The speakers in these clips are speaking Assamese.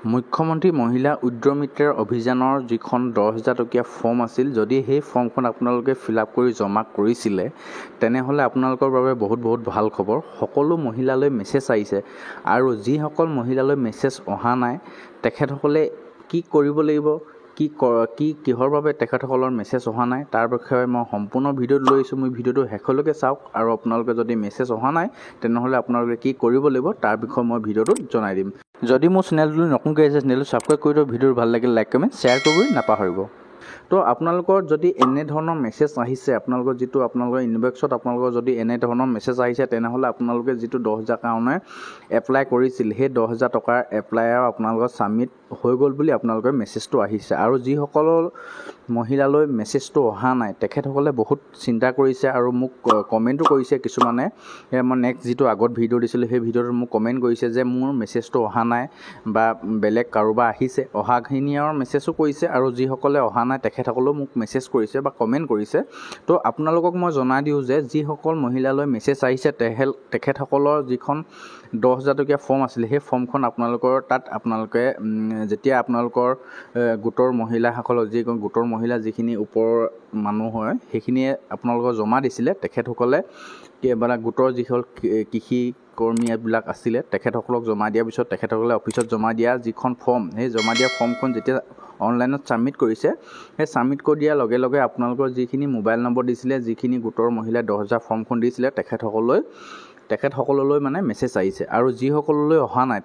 মুখ্যমন্ত্ৰী মহিলা উদ্যমিতাৰ অভিযানৰ যিখন 10,000 টকীয়া ফৰ্ম আছিল, যদি সেই ফৰ্মখন আপোনালোকে ফিল আপ কৰি জমা কৰিছিলে তেনেহ'লে আপোনালোকৰ বাবে বহুত ভাল খবৰ। সকলো মহিলালৈ মেছেজ আহিছে আৰু যিসকল মহিলালৈ মেছেজ অহা নাই তেখেতসকলে কি কৰিব লাগিব, কিহৰ বাবে তেখেতসকলৰ মেছেজ অহা নাই তাৰ বিষয়ে মই সম্পূৰ্ণ ভিডিঅ'ত লৈ আহিছোঁ। মই ভিডিঅ'টো শেষলৈকে চাওক আৰু আপোনালোকে যদি মেছেজ অহা নাই তেনেহ'লে আপোনালোকে কি কৰিব লাগিব তাৰ বিষয়ে মই ভিডিঅ'টোত জনাই দিম। যদি মোৰ চেনেলটো নতুনকৈ আহিছে চেনেলটো ছাবস্ক্ৰাইব কৰি দিয়ক, ভিডিঅ'টো ভাল লাগিলে লাইক কমেণ্ট শ্বেয়াৰ কৰিবলৈ নাপাহৰিব। তো আপোনালোকৰ যদি এনেধৰণৰ মেছেজ আহিছে, আপোনালোকৰ যিটো আপোনালোকৰ ইনবক্সত আপোনালোকৰ যদি এনেধৰণৰ মেছেজ আহিছে তেনেহ'লে আপোনালোকে যিটো 10,000 কাৰণে এপ্লাই কৰিছিল সেই 10,000 টকাৰ এপ্লাইও আপোনালোকৰ ছাবমিট হৈ গ'ল বুলি আপোনালোকৰ মেছেজটো আহিছে। আৰু যিসকলৰ মহিলালৈ মেছেজটো অহা নাই তেখেতসকলে বহুত চিন্তা কৰিছে আৰু মোক কমেণ্টো কৰিছে কিছুমানে। মই নেক্সট যিটো আগত ভিডিঅ' দিছিলোঁ সেই ভিডিঅ'টোত মোক কমেণ্ট কৰিছে যে মোৰ মেছেজটো অহা নাই বা বেলেগ কাৰোবাৰ আহিছে, অহাখিনিৰ মেছেজো কৰিছে আৰু যিসকলে অহা নাই তেখেতসকলেও মোক মেছেজ কৰিছে বা কমেণ্ট কৰিছে। তো আপোনালোকক মই জনাই দিওঁ যে যিসকল মহিলালৈ মেছেজ আহিছে তেখেতসকলৰ যিখন 10,000 টকীয়া ফৰ্ম আছিলে সেই ফৰ্মখন আপোনালোকৰ তাত আপোনালোকে যেতিয়া আপোনালোকৰ গোটৰ মহিলাসকলৰ গোটৰ মহিলা যিখিনি ওপৰৰ মানুহ হয় সেইখিনিয়ে আপোনালোকৰ জমা দিছিলে, তেখেতসকলে গোটৰ যিসকল কৃষি কৰ্মীবিলাক আছিলে তেখেতসকলক জমা দিয়াৰ পিছত তেখেতসকলে অফিচত জমা দিয়া যিখন ফৰ্ম, সেই জমা দিয়া ফৰ্মখন যেতিয়া অনলাইনত ছাবমিট কৰিছে, সেই ছাবমিট কৰি দিয়াৰ লগে লগে আপোনালোকৰ যিখিনি মোবাইল নম্বৰ দিছিলে, যিখিনি গোটৰ মহিলাই 10,000 ফৰ্মখন দিছিলে তেখেতসকললৈ মানে মেছেজ আহিছে। আৰু যিসকললৈ অহা নাই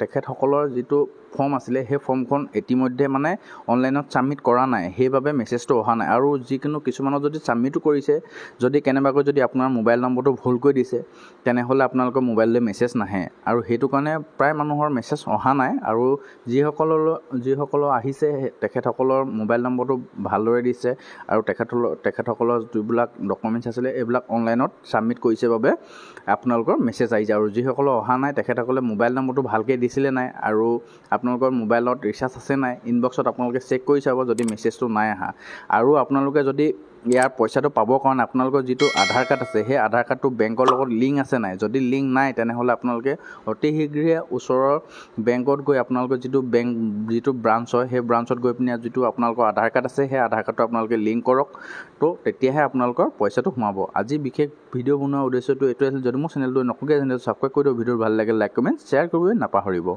তেখেতসকলৰ যিটো ফৰ্ম আছিলে সেই ফৰ্মখন ইতিমধ্যে মানে অনলাইনত ছাবমিট কৰা নাই, সেইবাবে মেছেজটো অহা নাই। আৰু যিকোনো কিছুমানৰ যদি ছাবমিটো কৰিছে, যদি কেনেবাকৈ যদি আপোনাৰ মোবাইল নম্বৰটো ভুলকৈ দিছে তেনেহ'লে আপোনালোকৰ মোবাইললৈ মেছেজ নাহে আৰু সেইটো কাৰণে প্ৰায় মানুহৰ মেছেজ অহা নাই। আৰু যিসকলৰ আহিছে তেখেতসকলৰ মোবাইল নম্বৰটো ভালদৰে দিছে আৰু তেখেতসকলৰ যিবিলাক ডকুমেণ্টছ আছিলে এইবিলাক অনলাইনত ছাবমিট কৰিছে বাবে আপোনালোকৰ মেছেজ আহিছে। আৰু যিসকলৰ অহা নাই তেখেতসকলে মোবাইল নম্বৰটো ভালকৈ দিছিলে নাই আৰু আপোনালোকৰ মোবাইলত ৰিচাৰ্জ আছে নাই, ইনবক্সত আপোনালোকে চেক কৰি চাব যদি মেছেজটো নাই অহা। আৰু আপোনালোকে যদি ইয়াৰ পইচাটো পাবৰ কাৰণে আপোনালোকৰ যিটো আধাৰ কাৰ্ড আছে সেই আধাৰ কাৰ্ডটো বেংকৰ লগত লিংক আছে নাই, যদি লিংক নাই তেনেহ'লে আপোনালোকে অতি শীঘ্ৰে ওচৰৰ বেংকত গৈ আপোনালোকৰ যিটো ব্ৰাঞ্চ হয় সেই ব্ৰাঞ্চত গৈ পিনে যিটো আপোনালোকৰ আধাৰ কাৰ্ড আছে সেই আধাৰ কাৰ্ডটো আপোনালোকে লিংক কৰক, তো তেতিয়াহে আপোনালোকৰ পইচাটো সোমাব। আজি বিশেষ ভিডিঅ' বনোৱাৰ উদ্দেশ্যটো এইটোৱে আছিল। যদি মোৰ চেনেলটো নতুনকৈ ছাবস্ক্ৰাইব কৰি দিয়ক, ভিডিঅ'টো ভাল লাগে লাইক কমেণ্ট শ্বেয়াৰ কৰিবলৈ নাপাহৰিব।